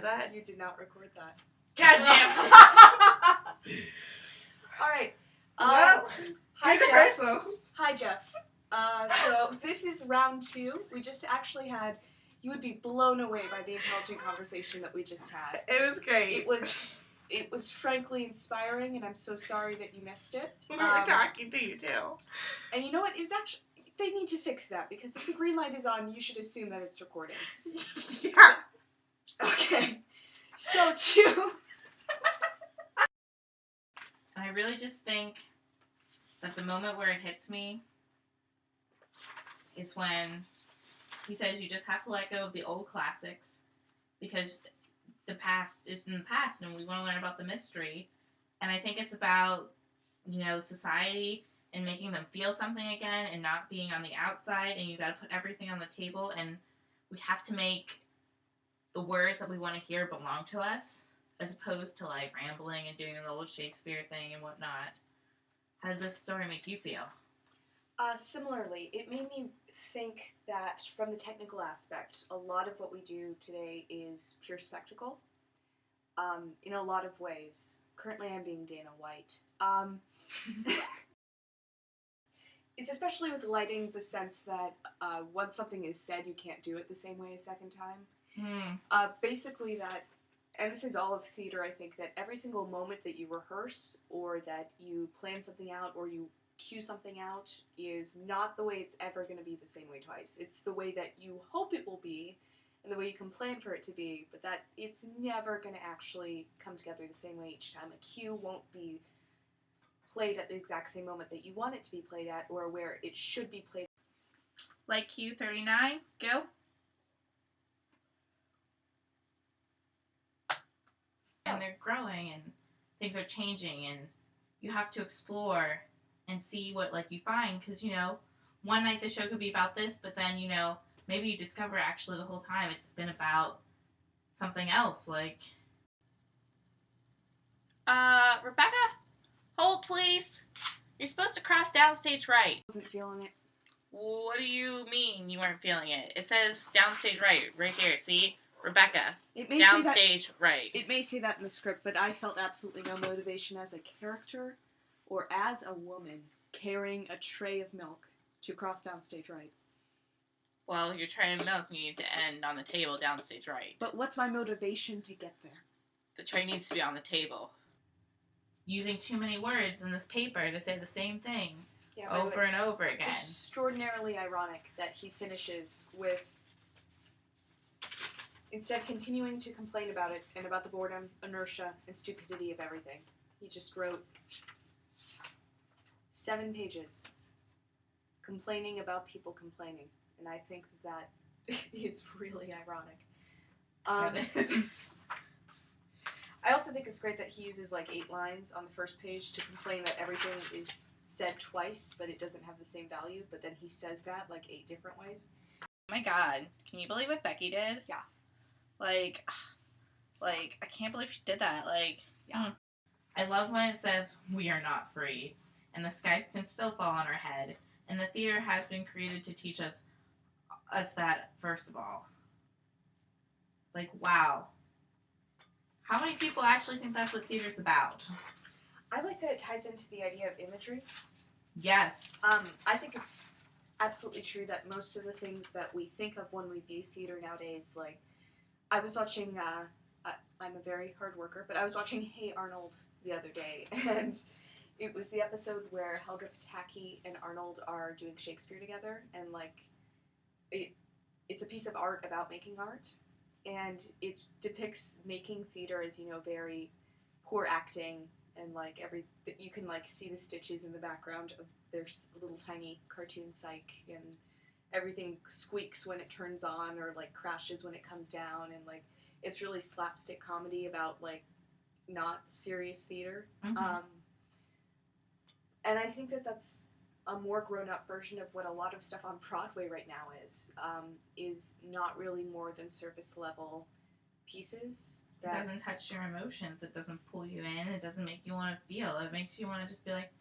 That? You did not record that. God damn it! All right. Well, Hi, good Jeff. rehearsal. Hi, Jeff. So this is round 2. We just actually had. You would be blown away by the intelligent conversation that we just had. It was great. It was frankly inspiring, and I'm so sorry that you missed it. We were talking to you too. And you know what? It was actually. They need to fix that, because if the green light is on, you should assume that it's recording. Yeah. Okay. So, 2. And I really just think that the moment where it hits me is when he says you just have to let go of the old classics because the past is in the past and we want to learn about the mystery. And I think it's about, society and making them feel something again and not being on the outside, and you got to put everything on the table, and we have to make the words that we want to hear belong to us, as opposed to like rambling and doing the old Shakespeare thing and whatnot. How did this story make you feel? Similarly, it made me think that from the technical aspect, a lot of what we do today is pure spectacle. In a lot of ways. Currently I'm being Dana White. It's especially with lighting, the sense that once something is said, you can't do it the same way a second time. Basically that, and this is all of theater, I think, that every single moment that you rehearse or that you plan something out or you cue something out is not the way it's ever going to be the same way twice. It's the way that you hope it will be and the way you can plan for it to be, but that it's never going to actually come together the same way each time. A cue won't be played at the exact same moment that you want it to be played at or where it should be played. Like Q39, go. And they're growing and things are changing and you have to explore and see what you find, because one night the show could be about this, but then maybe you discover actually the whole time it's been about something else. Rebecca, hold please. You're supposed to cross downstage right. I wasn't feeling it. What do you mean you weren't feeling it? It says downstage right there. See, Rebecca, downstage right. It may say that in the script, but I felt absolutely no motivation as a character or as a woman carrying a tray of milk to cross downstage right. Well, your tray of milk needed to end on the table downstage right. But what's my motivation to get there? The tray needs to be on the table. Using too many words in this paper to say the same thing over and over again. It's extraordinarily ironic that he finishes with, instead of continuing to complain about it and about the boredom, inertia, and stupidity of everything, he just wrote 7 pages complaining about people complaining. And I think that is really ironic. I also think it's great that he uses 8 lines on the first page to complain that everything is said twice, but it doesn't have the same value, but then he says that 8 different ways. Oh my god, can you believe what Becky did? Yeah. I can't believe she did that. Yeah. I love when it says, we are not free, and the sky can still fall on our head, and the theater has been created to teach us that, first of all. Wow. How many people actually think that's what theater's about? I like that it ties into the idea of imagery. Yes. I think it's absolutely true that most of the things that we think of when we view theater nowadays, I was watching, I'm a very hard worker, but I was watching Hey Arnold the other day, and it was the episode where Helga Pataki and Arnold are doing Shakespeare together, and it's a piece of art about making art, and it depicts making theater as, very poor acting, and you can see the stitches in the background of their little tiny cartoon psych, and everything squeaks when it turns on or crashes when it comes down, and it's really slapstick comedy about not serious theater. Mm-hmm. And I think that that's a more grown-up version of what a lot of stuff on Broadway right now is not really more than surface level pieces. It doesn't touch your emotions. It doesn't pull you in. It doesn't make you want to feel. It makes you want to just be like,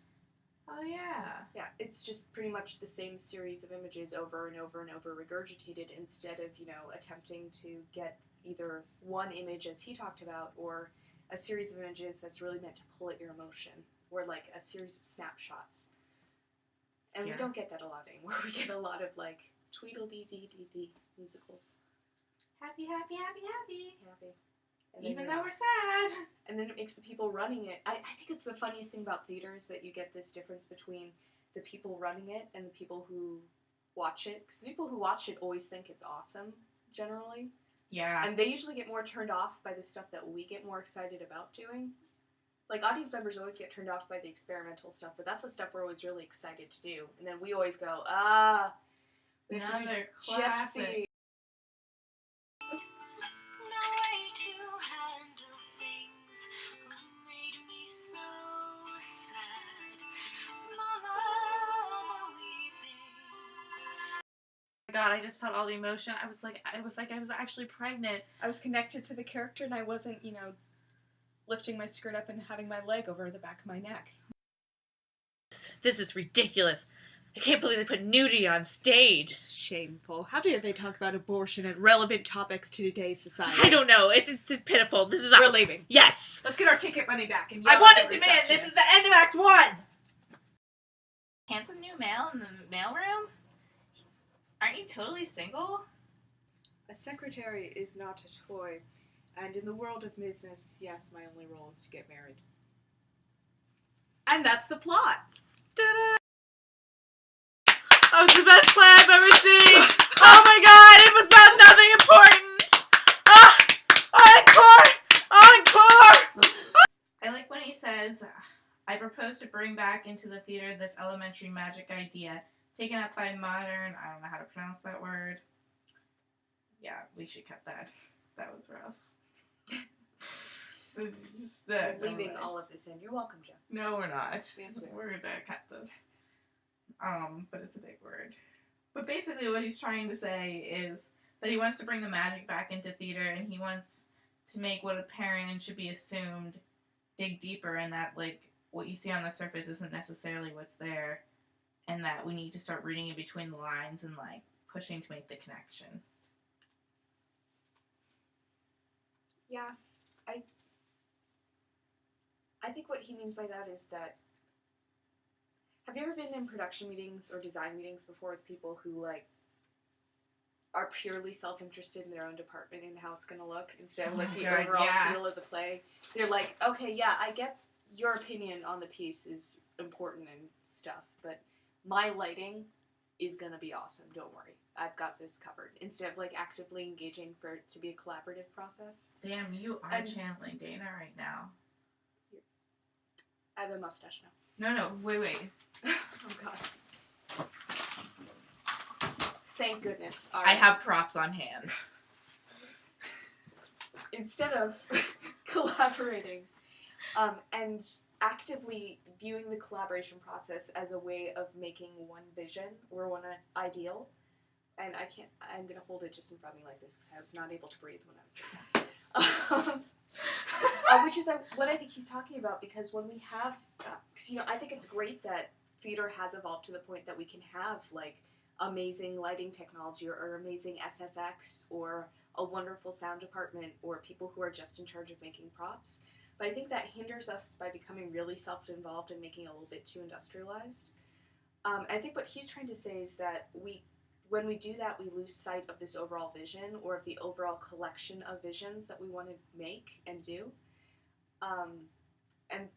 Oh yeah. Yeah, it's just pretty much the same series of images over and over and over regurgitated instead of, attempting to get either one image as he talked about or a series of images that's really meant to pull at your emotion or like a series of snapshots. And we don't get that a lot anymore. We get a lot of like tweedledee-dee-dee-dee musicals. Happy, happy, happy, happy. Happy. And Even then, though we're sad. And then it makes the people running it. I think it's the funniest thing about theater is that you get this difference between the people running it and the people who watch it. Because the people who watch it always think it's awesome, generally. Yeah. And they usually get more turned off by the stuff that we get more excited about doing. Like, audience members always get turned off by the experimental stuff, but that's the stuff we're always really excited to do. And then we always go, we have to do Another classic. Gypsy. God, I just felt all the emotion. I was like I was actually pregnant. I was connected to the character and I wasn't, lifting my skirt up and having my leg over the back of my neck. This is ridiculous. I can't believe they put nudity on stage. This is shameful. How dare they talk about abortion and relevant topics to today's society? I don't know. It's pitiful. This is We're leaving. Yes. Let's get our ticket money back. And I want to demand this is the end of Act 1. Handsome new male in the mailroom? Aren't you totally single? A secretary is not a toy, and in the world of business, yes, my only role is to get married. And that's the plot. Ta-da! That was the best play I've ever seen. Oh my God! It was about nothing important. Encore! I like when he says, I propose to bring back into the theater this elementary magic idea, taken up by modern, I don't know how to pronounce that word. Yeah, we should cut that. That was rough. We're leaving all of this in. You're welcome, Jeff. No, we're not. Yes, we are. We're gonna cut this. But it's a big word. But basically what he's trying to say is that he wants to bring the magic back into theater, and he wants to make what apparent and should be assumed dig deeper, and that, like, what you see on the surface isn't necessarily what's there, and that we need to start reading in between the lines and, like, pushing to make the connection. Yeah, I think what he means by that is that, have you ever been in production meetings or design meetings before with people who, like, are purely self-interested in their own department and how it's going to look instead of, like, the overall feel of the play? They're like, okay, yeah, I get your opinion on the piece is important and stuff, but my lighting is going to be awesome, don't worry. I've got this covered. Instead of, like, actively engaging for it to be a collaborative process. Damn, you are channeling Dana right now. I have a mustache now. No, wait. Oh, God. Thank goodness. All I right. have props on hand. Instead of collaborating and actively viewing the collaboration process as a way of making one vision or one ideal, and I'm going to hold it just in front of me like this because I was not able to breathe when I was doing that. Which is what I think he's talking about, because when we have, because, I think it's great that theater has evolved to the point that we can have, like, amazing lighting technology or amazing SFX or a wonderful sound department or people who are just in charge of making props. But I think that hinders us by becoming really self-involved and making it a little bit too industrialized. I think what he's trying to say is that when we do that, we lose sight of this overall vision or of the overall collection of visions that we want to make and do. And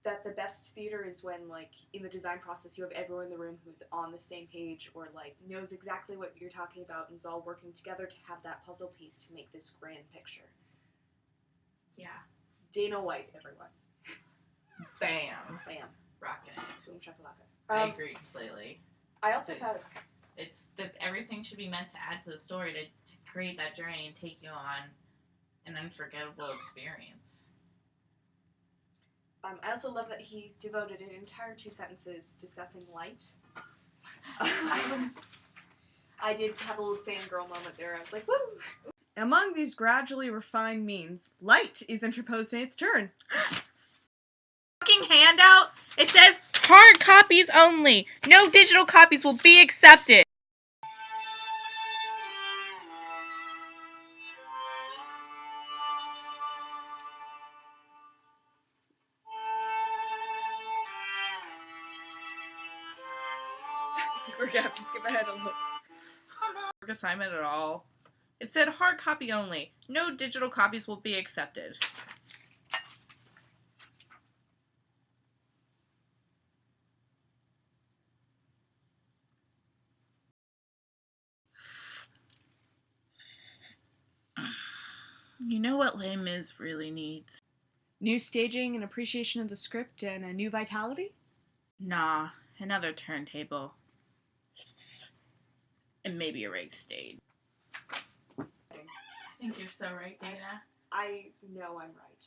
that the best theater is when, like, in the design process, you have everyone in the room who's on the same page or, like, knows exactly what you're talking about and is all working together to have that puzzle piece to make this grand picture. Yeah. Dana White, everyone. Bam. Bam. Rockin' it. Boom shakalaka. I agree completely. I also thought It's that everything should be meant to add to the story to create that journey and take you on an unforgettable experience. I also love that he devoted an entire 2 sentences discussing light. I did have a little fangirl moment there. I was like, woo! Among these gradually refined means, light is interposed in its turn. Fucking handout. It says Hard copies only. No digital copies will be accepted. We're gonna have to skip ahead a little. Assignment at all. It said hard copy only. No digital copies will be accepted. You know what Les Mis really needs? New staging and appreciation of the script and a new vitality? Nah, another turntable. And maybe a rigged stage. I think you're so right, Dana. I know I'm right.